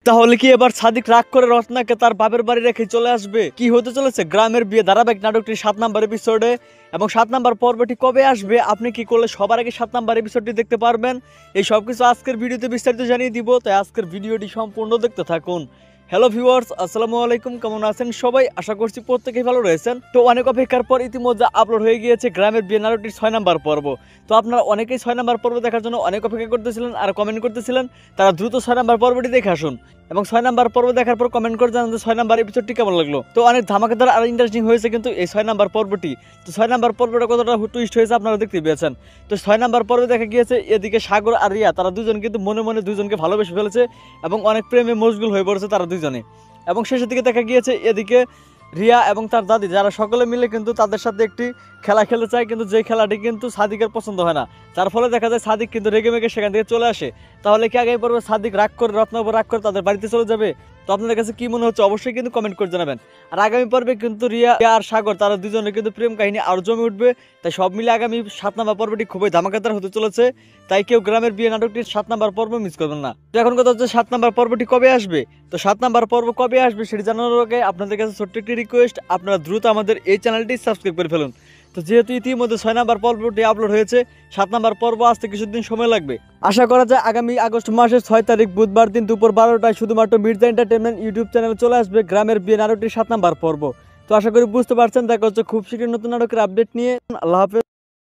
তাহলে কি এবার সাদিক রাগ করে রত্নাকে তার বাপের বাড়ি রেখে চলে আসবে? কি হতে চলেছে গ্রামের বিয়ে ধারাবাহিক নাটকটির 7 নাম্বার এপিসোডে, এবং 7 নাম্বার পর্বটি কবে আসবে, আপনি কি করলে সবার আগে 7 নাম্বার এপিসোডটি দেখতে পারবেন? এই সব কিছু আজকের ভিডিওতে বিস্তারিত জানিয়ে দিব, তাই আজকের ভিডিওটি সম্পূর্ণ দেখতে থাকুন। হ্যালো ভিউয়ার্স, আসসালামু আলাইকুম, কেমন আছেন সবাই? আশা করছি প্রত্যেকেই ভালো রয়েছেন। তো অনেক অপেক্ষার পর ইতিমধ্যে আপলোড হয়ে গিয়েছে গ্রামের বিয়ে নাটকটির 6 নাম্বার পর্ব। তো আপনারা অনেকেই 6 নাম্বার পর্ব দেখার জন্য অনেক অপেক্ষা করতেছিলেন আর কমেন্ট করতেছিলেন তারা দ্রুত 6 নাম্বার পর্বটি দেখে আসুন, এবং 6 নাম্বার পর্ব দেখার পর কমেন্ট করে জানান যে 6 নাম্বার এপিসোডটি কেমন লাগলো। তো অনেক ধামাকাদার আর ইন্টারেস্টিং হয়েছে কিন্তু এই 6 নাম্বার পর্বটি। তো 6 নাম্বার পর্বটা কতটা টুইস্ট হয়েছে আপনারা দেখতে পেয়েছেন। তো 6 নাম্বার পর্বে দেখা গিয়েছে এদিকে সাগর আর রিয়া তারা দুজন কিন্তু মনে মনে দুজনকে ভালোবেসে ফেলেছে এবং অনেক প্রেমে মশগুল হয়ে পড়েছে তারা দুজনে। এবং শেষের দিকে দেখা গিয়েছে এদিকে রিয়া এবং তার দাদি যারা সকলে মিলে কিন্তু তাদের সাথে একটি খেলা খেলতে চায়, কিন্তু যে খেলাটি কিন্তু সাদিকের পছন্দ হয় না, যার ফলে দেখা যায় সাদিক কিন্তু রেগে মেগে সেখান থেকে চলে আসে। তাহলে কি আগে পর্বে সাদিক রাগ করে রত্নার উপর রাগ করে তাদের বাড়িতে চলে যাবে? তো আপনাদের কাছে কি মনে হচ্ছে অবশ্যই কিন্তু কমেন্ট করে জানাবেন। আর আগামী পর্বে কিন্তু রিয়া আর সাগর তারা দুজনে কিন্তু প্রেম কাহিনী আরো জমে উঠবে। তাই সব মিলে আগামী 7 নাম্বার পর্বটি খুবই ধামাকাদার হতে চলেছে। তাই কেউ গ্রামের বিয়ে নাটকটির 7 নাম্বার পর্ব মিস করবেন না। তো এখন কথা হচ্ছে 7 নাম্বার পর্বটি কবে আসবে। তো 7 নাম্বার পর্ব কবে আসবে সেটি জানানোর আগে আপনাদের কাছে ছোট্ট একটি রিকোয়েস্ট, আপনারা দ্রুত আমাদের এই চ্যানেলটি সাবস্ক্রাইব করে ফেলুন। তো যেহেতু ইতিমধ্যে 6 নাম্বার পর্বটি আপলোড হয়েছে, 7 নাম্বার পর্ব আসতে কিছুদিন সময় লাগবে। আশা করা যায় আগামী আগস্ট মাসের 6 তারিখ বুধবার দিন দুপুর 12টায় শুধুমাত্র মির্জা এন্টারটেনমেন্ট ইউটিউব চ্যানেলে চলে আসবে গ্রামের বিয়ে নাটকটির 7 নাম্বার পর্ব। তো আশা করি বুঝতে পারছেন। দেখা হচ্ছে খুব শীঘ্রই নতুন নাটকের আপডেট নিয়ে। আল্লাহ হাফেজ।